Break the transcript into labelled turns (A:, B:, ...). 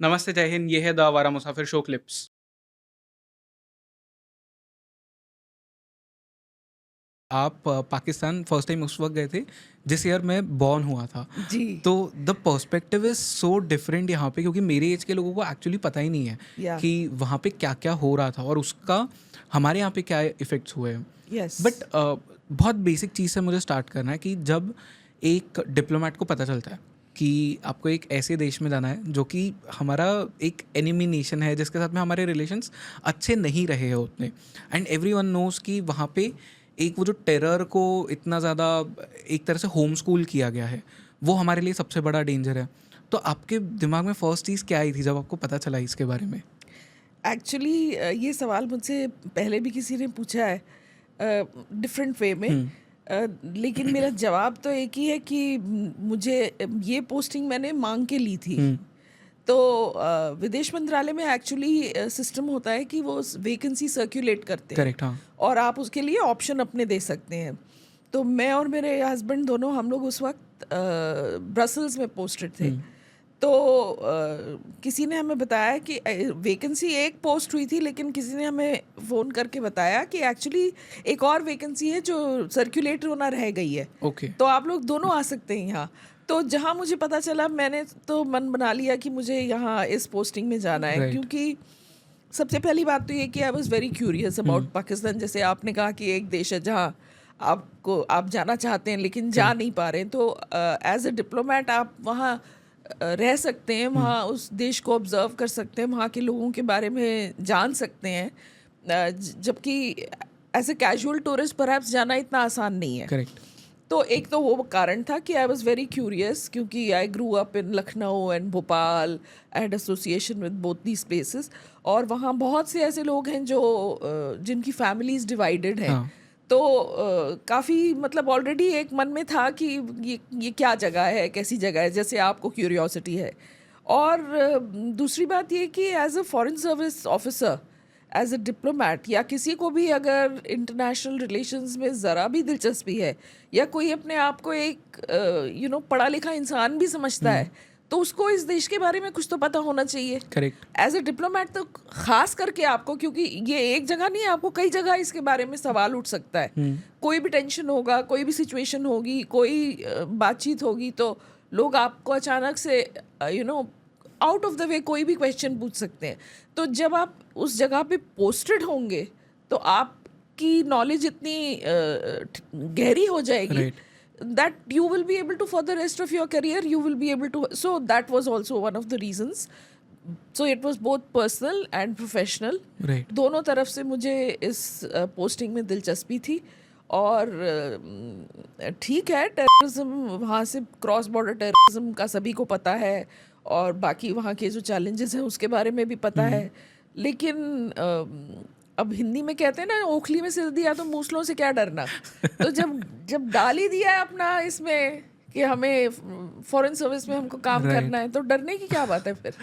A: नमस्ते, जय हिंद, ये है द आवारा मुसाफिर शो क्लिप्स। आप पाकिस्तान फर्स्ट टाइम उस वक़्त गए थे, जिस ईयर मैं बॉर्न हुआ था।
B: जी,
A: तो the perspective is so different यहाँ पे, क्योंकि मेरे एज के लोगों को एक्चुअली पता ही नहीं है
B: या
A: कि वहाँ पे क्या-क्या हो रहा था और उसका हमारे यहाँ पे क्या इफ़ेक्ट्स हुए हैं।
B: यस,
A: बट बहुत बेसिक चीज़ से मुझे स्टार्ट करना है कि जब एक डिप्लोमेट को पता चलता है कि आपको एक ऐसे देश में जाना है जो कि हमारा एक एनिमी नेशन है, जिसके साथ में हमारे रिलेशंस अच्छे नहीं रहे हैं उतने, एंड एवरीवन नोज़ कि वहाँ पे एक वो जो टेरर को इतना ज़्यादा एक तरह से होम स्कूल किया गया है, वो हमारे लिए सबसे बड़ा डेंजर है। तो आपके दिमाग में फर्स्ट चीज़ क्या आई थी जब आपको पता चला इसके बारे में?
B: एक्चुअली ये सवाल मुझसे पहले भी किसी ने पूछा है डिफरेंट वे में।
A: हुँ,
B: लेकिन मेरा जवाब तो एक ही है कि मुझे ये पोस्टिंग मैंने माँग के ली थी।
A: हुँ,
B: तो विदेश मंत्रालय में एक्चुअली सिस्टम होता है कि वो वैकेंसी सर्कुलेट करते हैं
A: करेक्ट, हाँ।
B: और आप उसके लिए ऑप्शन अपने दे सकते हैं। तो मैं और मेरे हस्बैंड दोनों हम लोग उस वक़्त ब्रसल्स में पोस्टेड थे।
A: हुँ,
B: तो किसी ने हमें बताया कि वैकेंसी एक पोस्ट हुई थी, लेकिन किसी ने हमें फ़ोन करके बताया कि एक्चुअली एक और वैकेंसी है जो सर्कुलेट होना रह गई है।
A: ओके,
B: तो आप लोग दोनों आ सकते हैं यहाँ। तो जहाँ मुझे पता चला, मैंने तो मन बना लिया कि मुझे यहाँ इस पोस्टिंग में जाना है,
A: राइट।
B: क्योंकि सबसे पहली बात तो ये कि I was very curious
A: hmm,
B: about Pakistan. जैसे आपने कहा कि एक देश है जहाँ आप जाना चाहते हैं लेकिन जा
A: करेक्ट।
B: नहीं पा रहे हैं। तो एज़ अ डिप्लोमेट आप वहाँ रह सकते हैं,
A: हुँ,
B: वहाँ उस देश को ऑब्ज़र्व कर सकते हैं, वहाँ के लोगों के बारे में जान सकते हैं। जबकि as a casual tourist perhaps जाना इतना आसान नहीं है।
A: करेक्ट।
B: तो एक तो वो कारण था कि आई वाज़ वेरी क्यूरियस, क्योंकि I grew up in Lucknow and Bhopal. I had association with both these places. और वहाँ बहुत से ऐसे लोग हैं जो जिनकी फैमिलीज डिवाइडेड हैं।
A: हाँ,
B: तो काफ़ी मतलब ऑलरेडी एक मन में था कि ये क्या जगह है, कैसी जगह है, जैसे आपको क्यूरियोसिटी है। और दूसरी बात ये कि as a foreign service officer, as a diplomat, या किसी को भी अगर इंटरनेशनल रिलेशंस में ज़रा भी दिलचस्पी है, या कोई अपने आप को एक पढ़ा लिखा इंसान भी समझता
A: हुँ,
B: है, तो उसको इस देश के बारे में कुछ तो पता होना चाहिए।
A: करेक्ट।
B: एज अ डिप्लोमेट तो खास करके आपको, क्योंकि ये एक जगह नहीं है, आपको कई जगह इसके बारे में सवाल उठ सकता है।
A: हुँ,
B: कोई भी टेंशन होगा, कोई भी सिचुएशन होगी, कोई बातचीत होगी, तो लोग आपको अचानक से आउट ऑफ द वे कोई भी क्वेश्चन पूछ सकते हैं। तो जब आप उस जगह पे पोस्टेड होंगे, तो आपकी नॉलेज इतनी गहरी हो जाएगी
A: right,
B: that you will be able to, for the rest of your career you will be able to. So that was also one of the reasons. So it was both personal and professional.
A: Right.
B: दोनों तरफ से मुझे इस posting में दिलचस्पी थी। और ठीक है, टेररिज्म वहाँ से, क्रॉस बॉर्डर टेररिज्म का सभी को पता है, और बाकी वहाँ के जो चैलेंजेस हैं उसके बारे में भी पता
A: हुँ,
B: है। लेकिन अब हिंदी में कहते हैं ना, ओखली में सिर दिया तो मूसलों से क्या डरना। तो जब जब डाल ही दिया है अपना इसमें कि हमें फॉरेन सर्विस में हमको काम
A: राइट।
B: करना है, तो डरने की क्या बात है फिर।